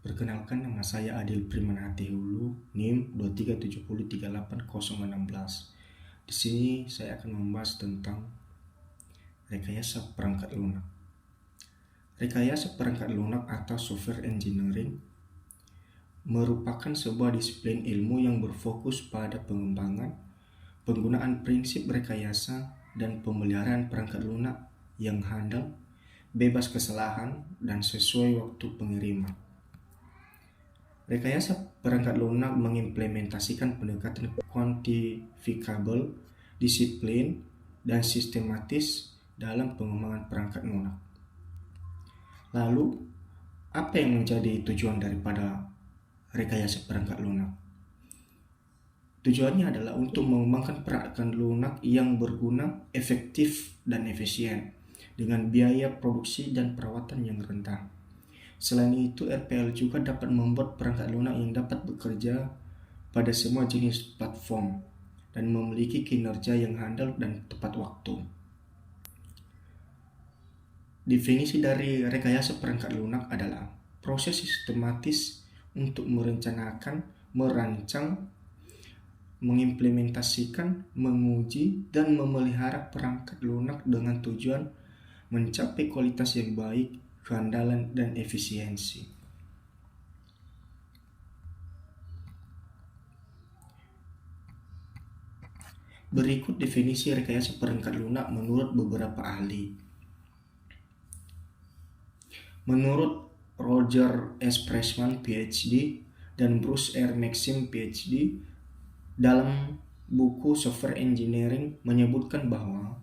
Perkenalkan, nama saya Adil Primanati Hulu, NIM 237038016. Di sini saya akan membahas tentang rekayasa perangkat lunak. Rekayasa perangkat lunak atau software engineering merupakan sebuah disiplin ilmu yang berfokus pada pengembangan, penggunaan prinsip rekayasa, dan pemeliharaan perangkat lunak yang handal, bebas kesalahan, dan sesuai waktu pengiriman. Rekayasa perangkat lunak mengimplementasikan pendekatan kuantifikabel, disiplin, dan sistematis dalam pengembangan perangkat lunak. Lalu, apa yang menjadi tujuan daripada rekayasa perangkat lunak? Tujuannya adalah untuk mengembangkan perangkat lunak yang berguna, efektif, dan efisien dengan biaya produksi dan perawatan yang rendah. Selain itu, RPL juga dapat membuat perangkat lunak yang dapat bekerja pada semua jenis platform dan memiliki kinerja yang handal dan tepat waktu. Definisi dari rekayasa perangkat lunak adalah proses sistematis untuk merencanakan, merancang, mengimplementasikan, menguji, dan memelihara perangkat lunak dengan tujuan mencapai kualitas yang baik, keandalan, dan efisiensi. Berikut definisi rekayasa perangkat lunak menurut beberapa ahli. Menurut Roger S. Pressman, PhD, dan Bruce R. Maxim, PhD, dalam buku Software Engineering menyebutkan bahwa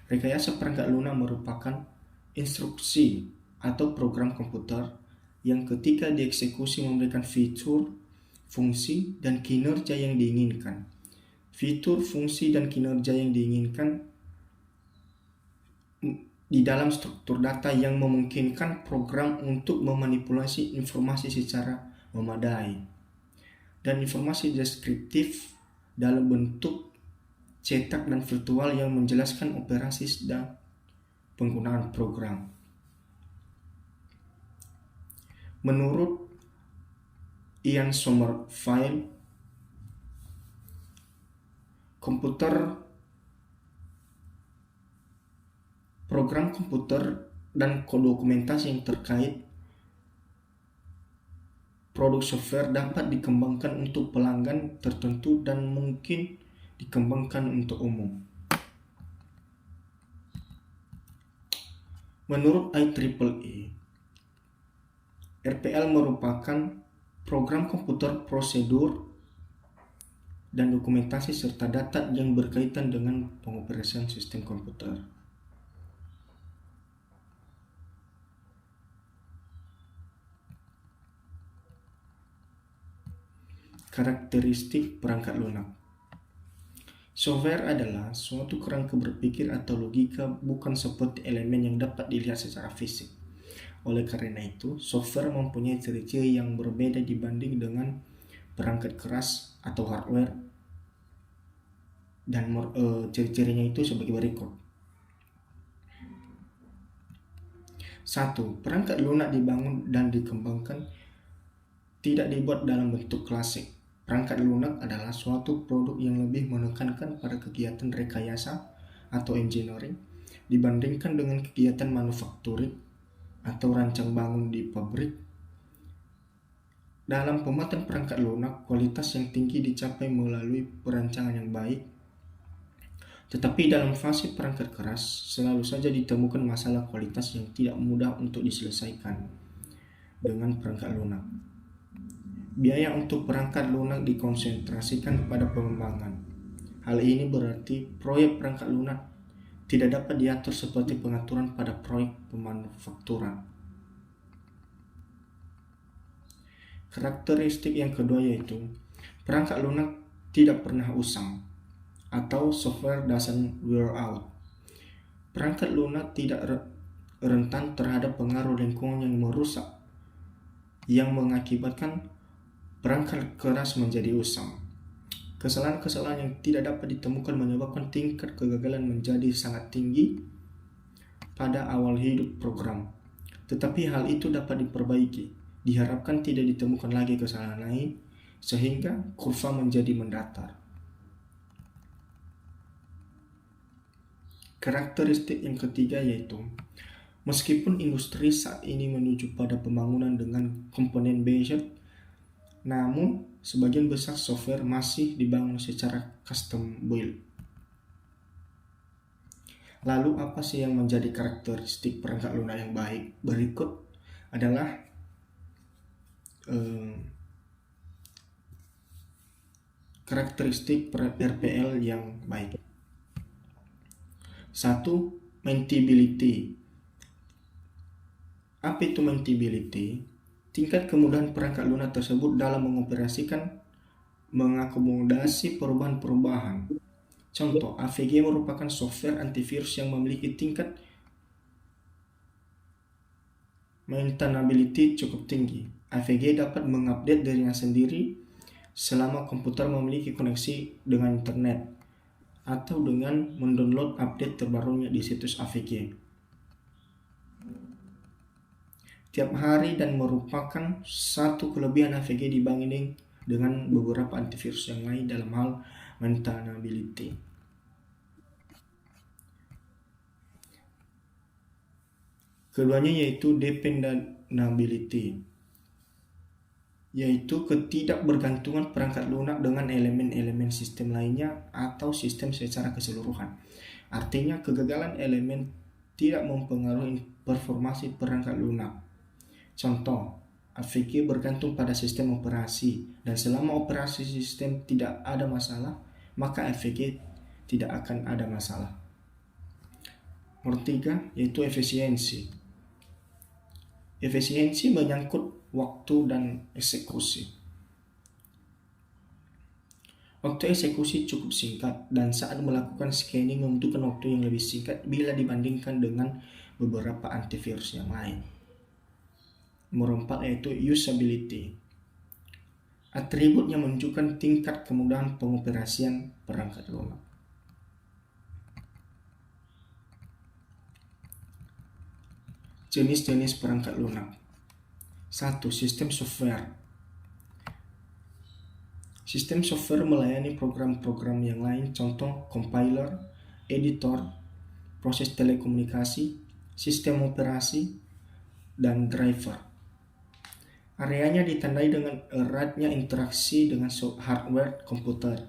rekayasa perangkat lunak merupakan instruksi atau program komputer yang ketika dieksekusi memberikan fitur, fungsi, dan kinerja yang diinginkan. Fitur, fungsi, dan kinerja yang diinginkan di dalam struktur data yang memungkinkan program untuk memanipulasi informasi secara memadai, dan informasi deskriptif dalam bentuk cetak dan virtual yang menjelaskan operasi dan penggunaan program. Menurut Ian Sommerville, program komputer dan dokumentasi yang terkait produk software dapat dikembangkan untuk pelanggan tertentu dan mungkin dikembangkan untuk umum. Menurut IEEE, RPL merupakan program komputer prosedur dan dokumentasi serta data yang berkaitan dengan pengoperasian sistem komputer. Karakteristik perangkat lunak. Software adalah suatu kerangka berpikir atau logika, bukan seperti elemen yang dapat dilihat secara fisik. Oleh karena itu, software mempunyai ciri-ciri yang berbeda dibanding dengan perangkat keras atau hardware, dan ciri-cirinya itu sebagai berikut. 1. Perangkat lunak dibangun dan dikembangkan tidak dibuat dalam bentuk klasik. Perangkat lunak adalah suatu produk yang lebih menekankan pada kegiatan rekayasa atau engineering dibandingkan dengan kegiatan manufakturing atau rancang bangun di pabrik. Dalam pembuatan perangkat lunak, kualitas yang tinggi dicapai melalui perancangan yang baik. Tetapi dalam fase perangkat keras, selalu saja ditemukan masalah kualitas yang tidak mudah untuk diselesaikan dengan perangkat lunak. Biaya untuk perangkat lunak dikonsentrasikan kepada pengembangan. Hal ini berarti proyek perangkat lunak tidak dapat diatur seperti pengaturan pada proyek pemanufakturan. Karakteristik yang kedua yaitu perangkat lunak tidak pernah usang atau software doesn't wear out. Perangkat lunak tidak rentan terhadap pengaruh lingkungan yang merusak yang mengakibatkan perangkat keras menjadi usang. Kesalahan-kesalahan yang tidak dapat ditemukan menyebabkan tingkat kegagalan menjadi sangat tinggi pada awal hidup program. Tetapi hal itu dapat diperbaiki diharapkan tidak ditemukan lagi kesalahan lain, sehingga kurva menjadi mendatar. Karakteristik yang ketiga yaitu, meskipun industri saat ini menuju pada pembangunan dengan komponen based, namun sebagian besar software masih dibangun secara custom build. Lalu apa sih yang menjadi karakteristik perangkat lunak yang baik? Berikut adalah karakteristik RPL yang baik. 1. Maintainability. Apa itu maintainability? Tingkat kemudahan perangkat lunak tersebut dalam mengakomodasi perubahan-perubahan. Contoh, AVG merupakan software antivirus yang memiliki tingkat maintainability cukup tinggi. AVG dapat mengupdate dirinya sendiri selama komputer memiliki koneksi dengan internet atau dengan mendownload update terbarunya di situs AVG tiap hari, dan merupakan satu kelebihan AVG dibanding dengan beberapa antivirus yang lain dalam hal maintainability. Keduanya yaitu dependability, yaitu ketidakbergantungan perangkat lunak dengan elemen-elemen sistem lainnya atau sistem secara keseluruhan. Artinya kegagalan elemen tidak mempengaruhi performasi perangkat lunak. Contoh, AVG bergantung pada sistem operasi, dan selama operasi sistem tidak ada masalah, maka AVG tidak akan ada masalah. Nomor 3 yaitu efisiensi. Efisiensi menyangkut waktu dan eksekusi. Waktu eksekusi cukup singkat, dan saat melakukan scanning membutuhkan waktu yang lebih singkat bila dibandingkan dengan beberapa antivirus yang lain. Nomor 4 yaitu usability. Atribut yang menunjukkan tingkat kemudahan pengoperasian perangkat lunak. Jenis-jenis perangkat lunak. 1. Sistem software. Sistem software melayani program-program yang lain, contoh compiler, editor, proses telekomunikasi, sistem operasi, dan driver. Areanya ditandai dengan eratnya interaksi dengan hardware komputer,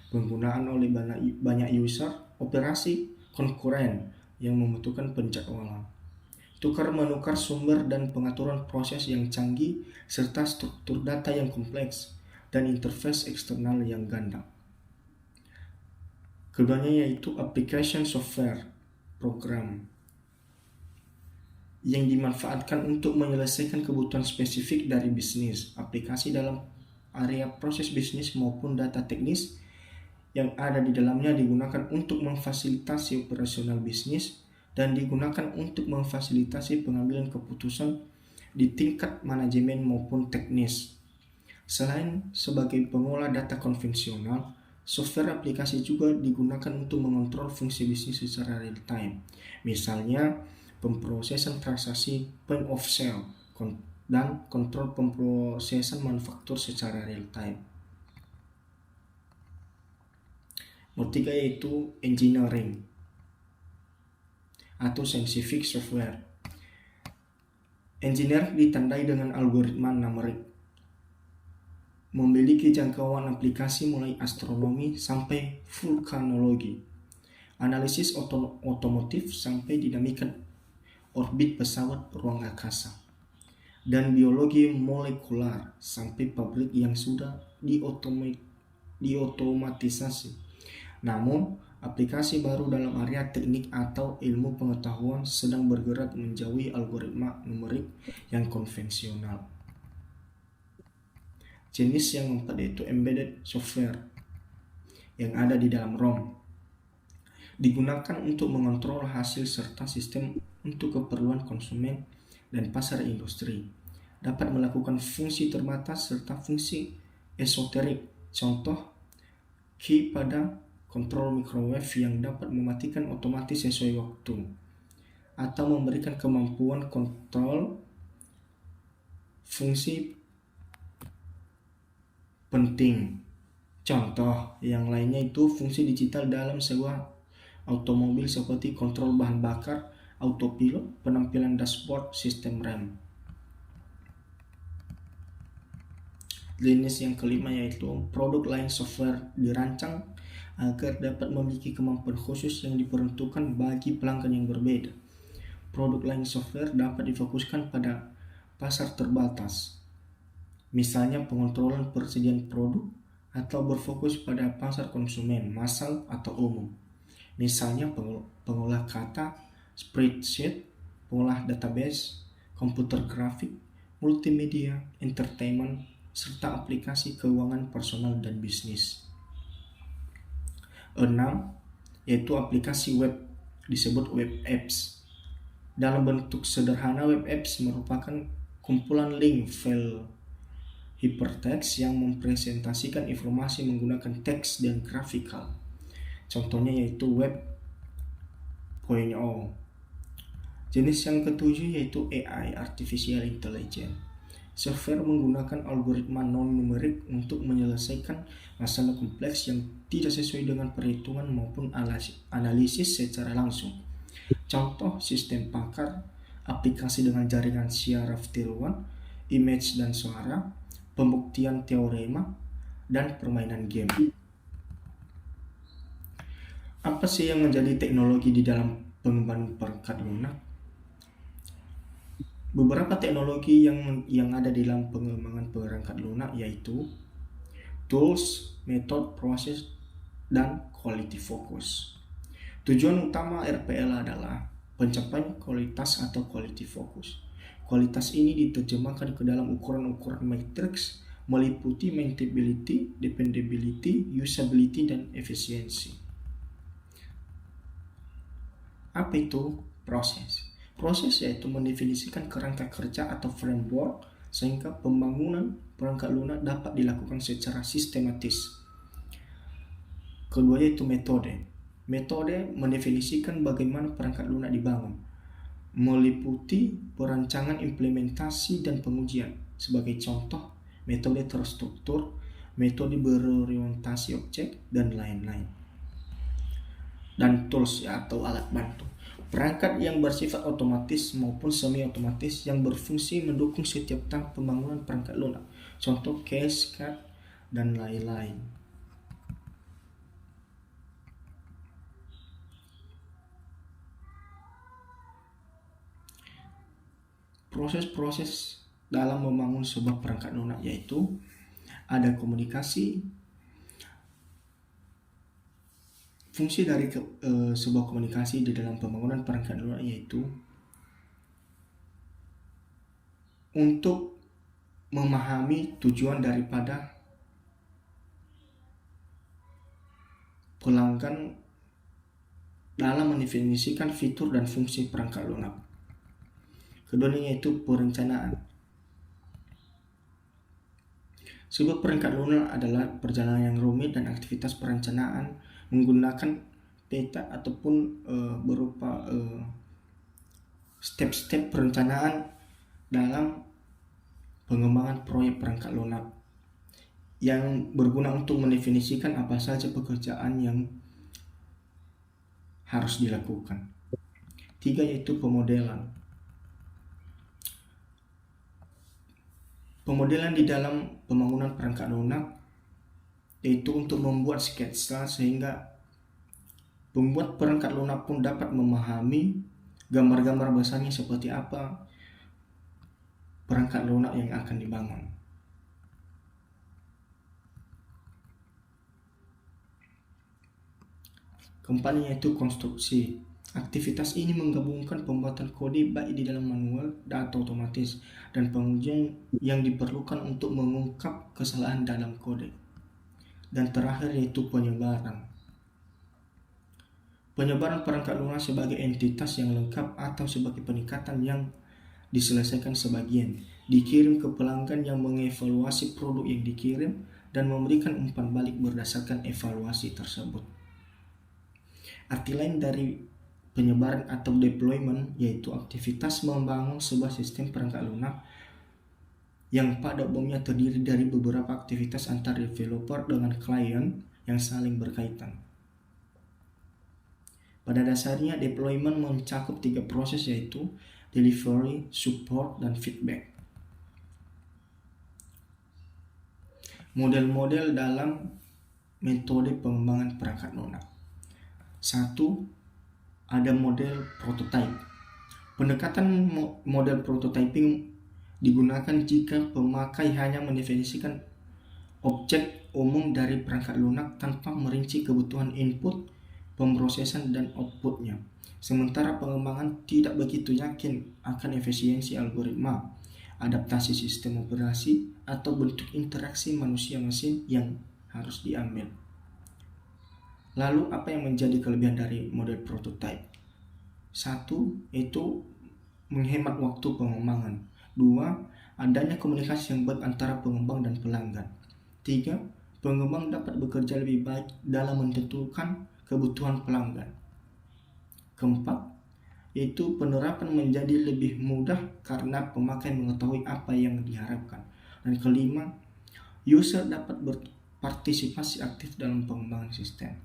penggunaan oleh banyak user, operasi konkuren yang membutuhkan penjadwalan, tukar-menukar sumber dan pengaturan proses yang canggih, serta struktur data yang kompleks dan interface eksternal yang ganda. Keduanya yaitu application software, program yang dimanfaatkan untuk menyelesaikan kebutuhan spesifik dari bisnis, aplikasi dalam area proses bisnis maupun data teknis yang ada di dalamnya digunakan untuk memfasilitasi operasional bisnis dan digunakan untuk memfasilitasi pengambilan keputusan di tingkat manajemen maupun teknis. Selain sebagai pengolah data konvensional, software aplikasi juga digunakan untuk mengontrol fungsi bisnis secara real time. Misalnya, pemrosesan transaksi point of sale dan kontrol pemrosesan manufaktur secara real time. Nomor 3 yaitu engineering atau scientific software. Engineer ditandai dengan algoritma numerik, memiliki jangkauan aplikasi mulai astronomi sampai vulkanologi, analisis otomotif sampai dinamika orbit pesawat ruang angkasa, dan biologi molekular sampai pabrik yang sudah diotomatisasi. Namun, aplikasi baru dalam area teknik atau ilmu pengetahuan sedang bergerak menjauhi algoritma numerik yang konvensional. Jenis yang keempat yaitu embedded software yang ada di dalam ROM. Digunakan untuk mengontrol hasil serta sistem untuk keperluan konsumen dan pasar industri. Dapat melakukan fungsi terbatas serta fungsi esoterik. Contoh, key pada kontrol microwave yang dapat mematikan otomatis sesuai waktu, atau memberikan kemampuan kontrol fungsi penting. Contoh yang lainnya itu fungsi digital dalam sebuah otomobil seperti kontrol bahan bakar, autopilot, penampilan dashboard, sistem rem. Jenis yang kelima yaitu produk lain software dirancang agar dapat memiliki kemampuan khusus yang diperuntukkan bagi pelanggan yang berbeda. Produk lain software dapat difokuskan pada pasar terbatas, misalnya pengontrolan persediaan produk, atau berfokus pada pasar konsumen massal atau umum, misalnya pengolah kata, spreadsheet, pengolah database, komputer grafik, multimedia, entertainment, serta aplikasi keuangan personal dan bisnis. 6. Yaitu aplikasi web, disebut web apps. Dalam bentuk sederhana, web apps merupakan kumpulan link file hypertext yang mempresentasikan informasi menggunakan teks dan grafikal. Contohnya yaitu Web 0.0. Jenis yang ketujuh yaitu AI, Artificial Intelligence. Software menggunakan algoritma non-numerik untuk menyelesaikan masalah kompleks yang tidak sesuai dengan perhitungan maupun analisis secara langsung. Contoh sistem pakar, aplikasi dengan jaringan syaraf tiruan, image dan suara, pembuktian teorema, dan permainan game. Apa sih yang menjadi teknologi di dalam pengembangan perangkat lunak? Beberapa teknologi yang ada di dalam pengembangan perangkat lunak yaitu tools, method, proses, dan quality focus. Tujuan utama RPL adalah pencapaian kualitas atau quality focus. Kualitas ini diterjemahkan ke dalam ukuran-ukuran matriks meliputi maintainability, dependability, usability, dan efisiensi. Apa itu proses? Proses yaitu mendefinisikan kerangka kerja atau framework sehingga pembangunan perangkat lunak dapat dilakukan secara sistematis. Kedua yaitu metode. Metode mendefinisikan bagaimana perangkat lunak dibangun, meliputi perancangan, implementasi, dan pengujian. Sebagai contoh, metode terstruktur, metode berorientasi objek, dan lain-lain. Dan tools atau alat bantu. Perangkat yang bersifat otomatis maupun semi-otomatis yang berfungsi mendukung setiap tahap pembangunan perangkat lunak. Contoh Cascade dan lain-lain. Proses-proses dalam membangun sebuah perangkat lunak yaitu ada komunikasi. Fungsi dari sebuah komunikasi di dalam pembangunan perangkat lunak yaitu untuk memahami tujuan daripada pelanggan dalam mendefinisikan fitur dan fungsi perangkat lunak. Keduanya yaitu perencanaan. Sebuah perangkat lunak adalah perjalanan yang rumit dan aktivitas perencanaan menggunakan peta ataupun berupa step-step perencanaan dalam pengembangan proyek perangkat lunak yang berguna untuk mendefinisikan apa saja pekerjaan yang harus dilakukan. 3 yaitu pemodelan. Pemodelan di dalam pembangunan perangkat lunak yaitu untuk membuat sketsa sehingga pembuat perangkat lunak pun dapat memahami gambar-gambar besarnya seperti apa perangkat lunak yang akan dibangun. Keempatnya yaitu konstruksi. Aktivitas ini menggabungkan pembuatan kode baik di dalam manual atau otomatis dan pengujian yang diperlukan untuk mengungkap kesalahan dalam kode. Dan terakhir yaitu penyebaran. Penyebaran perangkat lunak sebagai entitas yang lengkap atau sebagai peningkatan yang diselesaikan sebagian, dikirim ke pelanggan yang mengevaluasi produk yang dikirim dan memberikan umpan balik berdasarkan evaluasi tersebut. Arti lain dari penyebaran atau deployment yaitu aktivitas membangun sebuah sistem perangkat lunak yang pada umumnya terdiri dari beberapa aktivitas antar developer dengan klien yang saling berkaitan. Pada dasarnya, deployment mencakup 3 proses, yaitu delivery, support, dan feedback. Model-model dalam metode pengembangan perangkat lunak. 1. Ada model prototype. Pendekatan model prototyping digunakan jika pemakai hanya mendefinisikan objek umum dari perangkat lunak tanpa merinci kebutuhan input, pemrosesan, dan outputnya. Sementara pengembangan tidak begitu yakin akan efisiensi algoritma, adaptasi sistem operasi, atau bentuk interaksi manusia-mesin yang harus diambil. Lalu apa yang menjadi kelebihan dari model prototype? 1. Itu menghemat waktu pengembangan. 2. Adanya komunikasi yang baik antara pengembang dan pelanggan. 3. Pengembang dapat bekerja lebih baik dalam menentukan kebutuhan pelanggan. Keempat, yaitu penerapan menjadi lebih mudah karena pemakai mengetahui apa yang diharapkan. Dan kelima, user dapat berpartisipasi aktif dalam pengembangan sistem.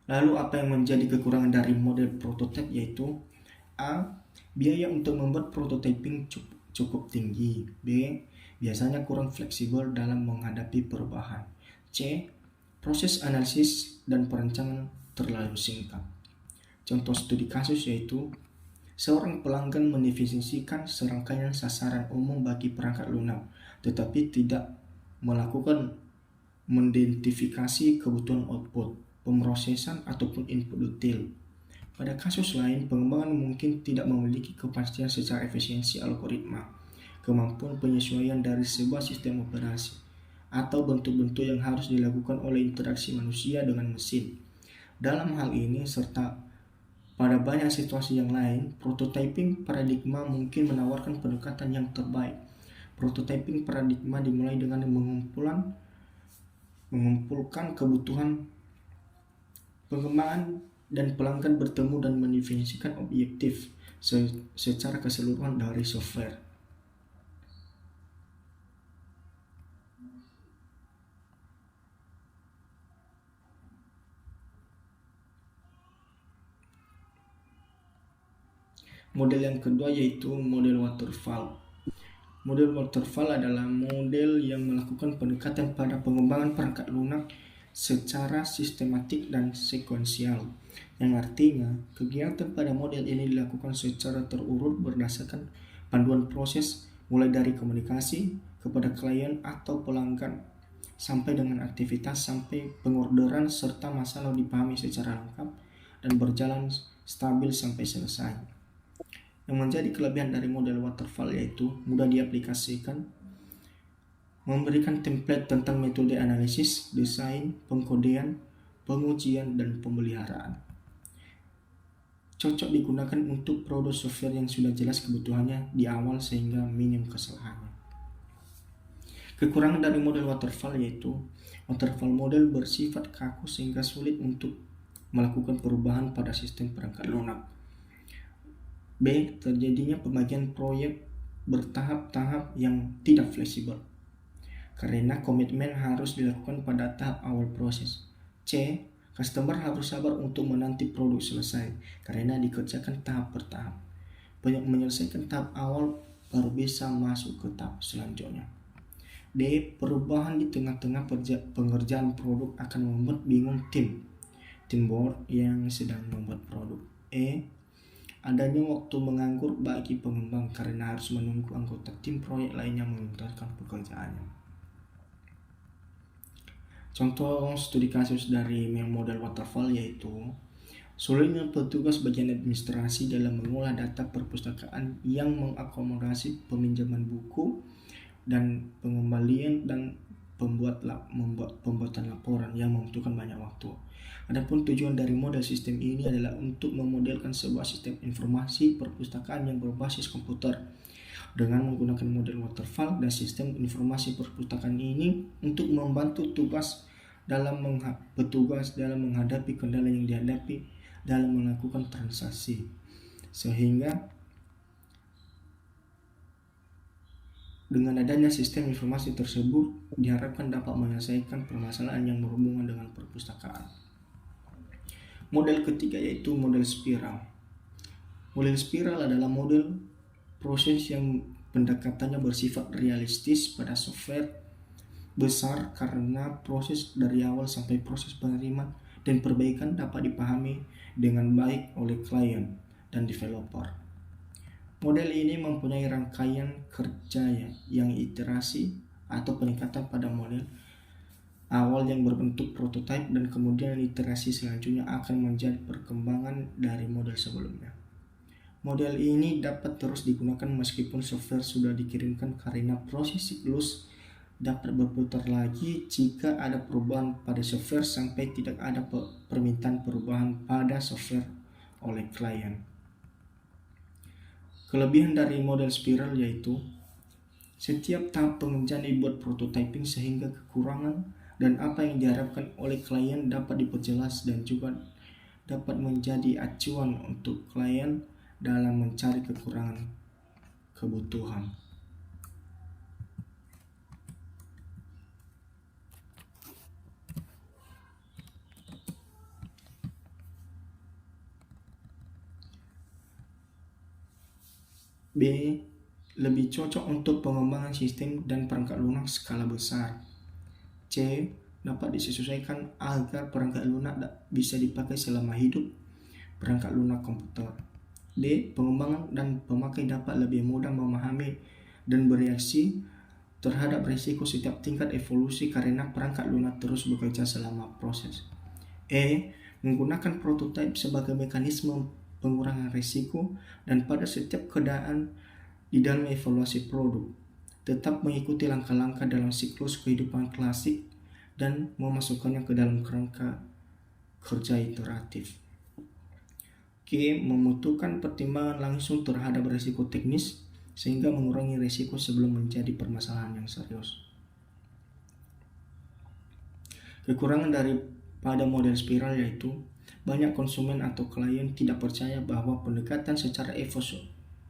Lalu apa yang menjadi kekurangan dari model prototype, yaitu A. Biaya untuk membuat prototyping cukup tinggi. B. Biasanya kurang fleksibel dalam menghadapi perubahan. C. Proses analisis dan perencanaan terlalu singkat. Contoh studi kasus yaitu seorang pelanggan mendefinisikan serangkaian sasaran umum bagi perangkat lunak, tetapi tidak melakukan mengidentifikasi kebutuhan output, pemrosesan, ataupun input detail. Pada kasus lain, pengembangan mungkin tidak memiliki kepastian secara efisiensi algoritma, kemampuan penyesuaian dari sebuah sistem operasi, atau bentuk-bentuk yang harus dilakukan oleh interaksi manusia dengan mesin. Dalam hal ini, serta pada banyak situasi yang lain, prototyping paradigma mungkin menawarkan pendekatan yang terbaik. Prototyping paradigma dimulai dengan mengumpulkan kebutuhan pengembangan dan pelanggan bertemu dan mendefinisikan objektif secara keseluruhan dari software. Model yang kedua yaitu model waterfall. Model waterfall adalah model yang melakukan pendekatan pada pengembangan perangkat lunak secara sistematik dan sekuensial, yang artinya kegiatan pada model ini dilakukan secara terurut berdasarkan panduan proses mulai dari komunikasi kepada klien atau pelanggan sampai dengan aktivitas sampai pengorderan serta masalah dipahami secara lengkap dan berjalan stabil sampai selesai. Yang menjadi kelebihan dari model waterfall yaitu mudah diaplikasikan, memberikan template tentang metode analisis, desain, pengkodean, pengujian, dan pemeliharaan. Cocok digunakan untuk produk software yang sudah jelas kebutuhannya di awal sehingga minim kesalahannya. Kekurangan dari model waterfall yaitu waterfall model bersifat kaku sehingga sulit untuk melakukan perubahan pada sistem perangkat lunak. B. Terjadinya pembagian proyek bertahap-tahap yang tidak fleksibel, karena komitmen harus dilakukan pada tahap awal proses. C. Customer harus sabar untuk menanti produk selesai, karena dikerjakan tahap per tahap. Menyelesaikan tahap awal baru bisa masuk ke tahap selanjutnya. D. Perubahan di tengah-tengah pengerjaan produk akan membuat bingung teamwork yang sedang membuat produk. E. Adanya waktu menganggur bagi pengembang karena harus menunggu anggota tim proyek lainnya menuntaskan pekerjaannya. Contoh studi kasus dari model waterfall yaitu sulitnya petugas bagian administrasi dalam mengolah data perpustakaan yang mengakomodasi peminjaman buku dan pengembalian dan pembuatan laporan yang membutuhkan banyak waktu. Adapun tujuan dari model sistem ini adalah untuk memodelkan sebuah sistem informasi perpustakaan yang berbasis komputer. Dengan menggunakan model waterfall dan sistem informasi perpustakaan ini untuk membantu petugas dalam menghadapi kendala yang dihadapi dalam melakukan transaksi, sehingga Dengan adanya sistem informasi tersebut, diharapkan dapat menyelesaikan permasalahan yang berhubungan dengan perpustakaan. Model ketiga yaitu model spiral. Model spiral adalah model proses yang pendekatannya bersifat realistis pada software besar karena proses dari awal sampai proses penerimaan dan perbaikan dapat dipahami dengan baik oleh klien dan developer. Model ini mempunyai rangkaian kerja yang iterasi atau peningkatan pada model awal yang berbentuk prototipe dan kemudian iterasi selanjutnya akan menjadi perkembangan dari model sebelumnya. Model ini dapat terus digunakan meskipun software sudah dikirimkan karena proses siklus dapat berputar lagi jika ada perubahan pada software sampai tidak ada permintaan perubahan pada software oleh klien. Kelebihan dari model spiral yaitu setiap tahap pengerjaan dibuat prototyping sehingga kekurangan dan apa yang diharapkan oleh klien dapat diperjelas dan juga dapat menjadi acuan untuk klien dalam mencari kekurangan kebutuhan. B. Lebih cocok untuk pengembangan sistem dan perangkat lunak skala besar. C. Dapat disesuaikan agar perangkat lunak bisa dipakai selama hidup perangkat lunak komputer. D. Pengembangan dan pemakai dapat lebih mudah memahami dan bereaksi terhadap risiko setiap tingkat evolusi karena perangkat lunak terus bekerja selama proses. E. Menggunakan prototipe sebagai mekanisme pengurangan risiko dan pada setiap keadaan di dalam evaluasi produk, tetap mengikuti langkah-langkah dalam siklus kehidupan klasik dan memasukkannya ke dalam kerangka kerja iteratif. Q. Membutuhkan pertimbangan langsung terhadap risiko teknis sehingga mengurangi risiko sebelum menjadi permasalahan yang serius. Kekurangan daripada model spiral yaitu banyak konsumen atau klien tidak percaya bahwa pendekatan secara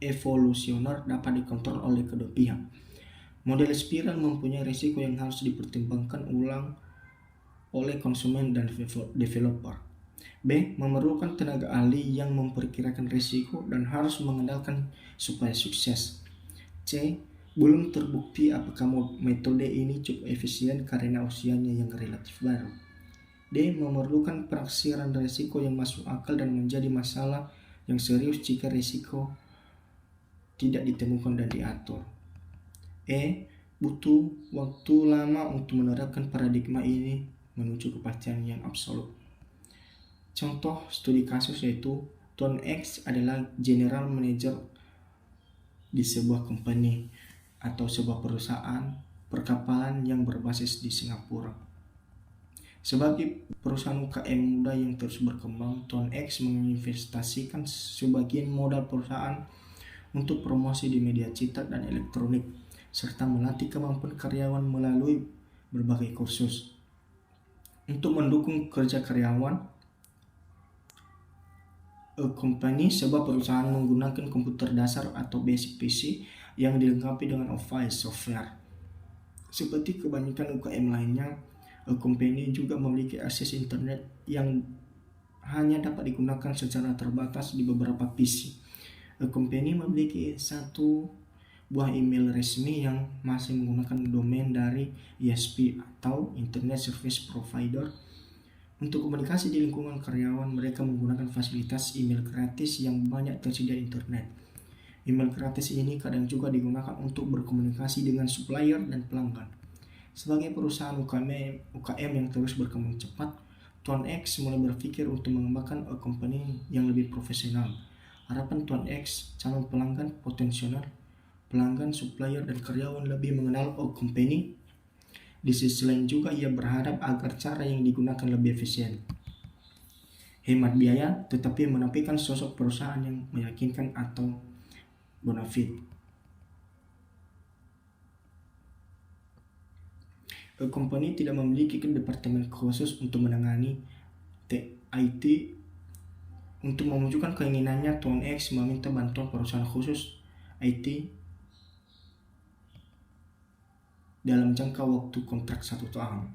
evolusioner dapat dikontrol oleh kedua pihak. Model spiral mempunyai risiko yang harus dipertimbangkan ulang oleh konsumen dan developer. B. Memerlukan tenaga ahli yang memperkirakan risiko dan harus mengandalkan supaya sukses. C. Belum terbukti apakah metode ini cukup efisien karena usianya yang relatif baru. D. Memerlukan penaksiran risiko yang masuk akal dan menjadi masalah yang serius jika risiko tidak ditemukan dan diatur. E. Butuh waktu lama untuk menerapkan paradigma ini menuju kepastian yang absolut. Contoh studi kasus yaitu Tuan X adalah general manager di sebuah company atau sebuah perusahaan perkapalan yang berbasis di Singapura. Sebagai perusahaan UKM muda yang terus berkembang, Tuan X menginvestasikan sebagian modal perusahaan untuk promosi di media cetak dan elektronik, serta melatih kemampuan karyawan melalui berbagai kursus. Untuk mendukung kerja karyawan, company sebuah perusahaan menggunakan komputer dasar atau basic PC yang dilengkapi dengan Office software. Seperti kebanyakan UKM lainnya, company juga memiliki akses internet yang hanya dapat digunakan secara terbatas di beberapa PC. Company memiliki satu buah email resmi yang masih menggunakan domain dari ISP atau Internet Service Provider. Untuk komunikasi di lingkungan karyawan, mereka menggunakan fasilitas email gratis yang banyak tersedia di internet. Email gratis ini kadang juga digunakan untuk berkomunikasi dengan supplier dan pelanggan. Sebagai perusahaan UKM yang terus berkembang cepat, Tuan X mulai berpikir untuk mengembangkan company yang lebih profesional. Harapan Tuan X, calon pelanggan potensial, pelanggan, supplier, dan karyawan lebih mengenal company. Di sisi lain juga ia berharap agar cara yang digunakan lebih efisien, hemat biaya, tetapi menampilkan sosok perusahaan yang meyakinkan atau bonafide. Company tidak memiliki departemen khusus untuk menangani IT. Untuk mewujudkan keinginannya, Tuan X meminta bantuan perusahaan khusus IT dalam jangka waktu kontrak 1 tahun.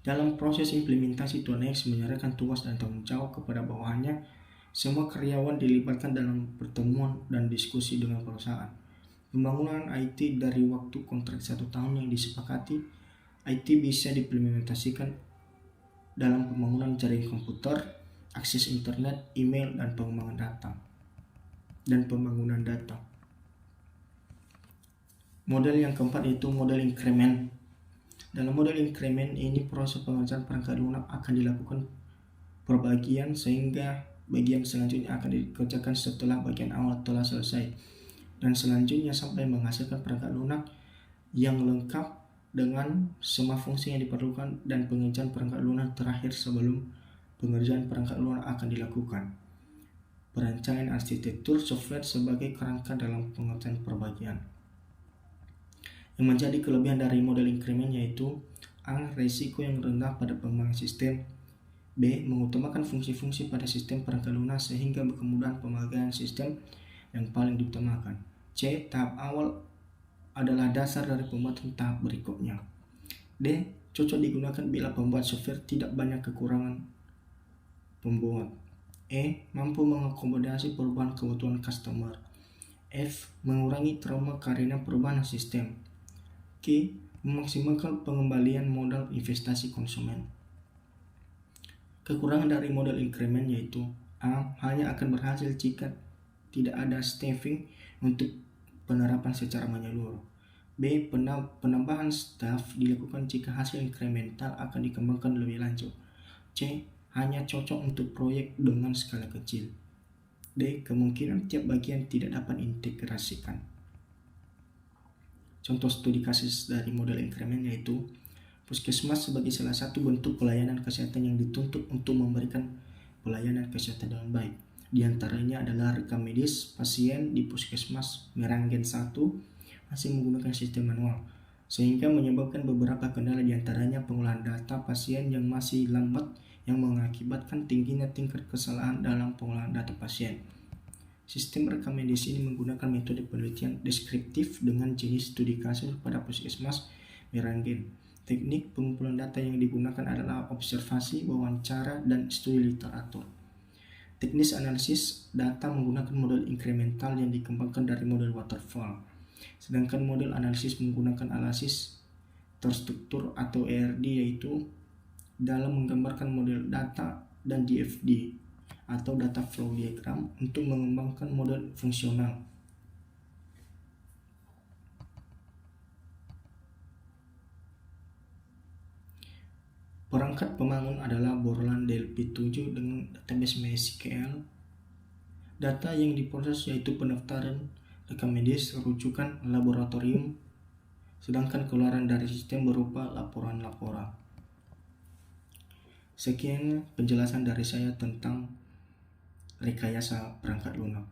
Dalam proses implementasi, Tuan X menyerahkan tugas dan tanggung jawab kepada bawahannya. Semua karyawan dilibatkan dalam pertemuan dan diskusi dengan perusahaan. Pembangunan IT dari waktu kontrak 1 tahun yang disepakati, IT bisa diimplementasikan dalam pembangunan jaringan komputer, akses internet, email, dan pengembangan data. Dan pembangunan data. Model yang keempat yaitu model increment. Dalam model increment ini proses pengerjaan perangkat lunak akan dilakukan perbagian sehingga bagian selanjutnya akan dikerjakan setelah bagian awal telah selesai, dan selanjutnya sampai menghasilkan perangkat lunak yang lengkap dengan semua fungsi yang diperlukan, dan pengerjaan perangkat lunak terakhir sebelum pengerjaan perangkat lunak akan dilakukan. Perancangan arsitektur software sebagai kerangka dalam pengerjaan perbagian. Yang menjadi kelebihan dari model increment yaitu A. Risiko yang rendah pada pengembangan sistem. B. Mengutamakan fungsi-fungsi pada sistem perangkat lunak sehingga kemudahan pemakaian sistem yang paling diutamakan. C. Tahap awal adalah dasar dari pembuatan tahap berikutnya. D. Cocok digunakan bila pembuat software tidak banyak kekurangan pembuat. E. Mampu mengakomodasi perubahan kebutuhan customer. F. Mengurangi trauma karena perubahan sistem. Q. Memaksimalkan pengembalian modal investasi konsumen. Kekurangan dari model increment yaitu A. Hanya akan berhasil jika tidak ada staffing untuk penerapan secara menyeluruh. B. Penambahan staf dilakukan jika hasil incremental akan dikembangkan lebih lanjut. C. Hanya cocok untuk proyek dengan skala kecil. D. Kemungkinan tiap bagian tidak dapat integrasikan. Contoh studi kasus dari model increment yaitu puskesmas sebagai salah satu bentuk pelayanan kesehatan yang dituntut untuk memberikan pelayanan kesehatan dengan baik. Di antaranya adalah rekam medis pasien di puskesmas Meranggen 1 masih menggunakan sistem manual, sehingga menyebabkan beberapa kendala, di antaranya pengolahan data pasien yang masih lambat yang mengakibatkan tingginya tingkat kesalahan dalam pengolahan data pasien. Sistem rekam medis ini menggunakan metode penelitian deskriptif dengan jenis studi kasus pada puskesmas Meranggen. Teknik pengumpulan data yang digunakan adalah observasi, wawancara, dan studi literatur. Teknis analisis data menggunakan model incremental yang dikembangkan dari model waterfall. Sedangkan model analisis menggunakan analisis terstruktur atau ERD, yaitu dalam menggambarkan model data, dan DFD atau data flow diagram untuk mengembangkan model fungsional. Perangkat pemangun adalah Borland DLP7 dengan database MySQL. Data yang diproses yaitu pendaftaran rekam medis, rujukan laboratorium, sedangkan keluaran dari sistem berupa laporan-laporan. Sekian penjelasan dari saya tentang rekayasa perangkat lunak.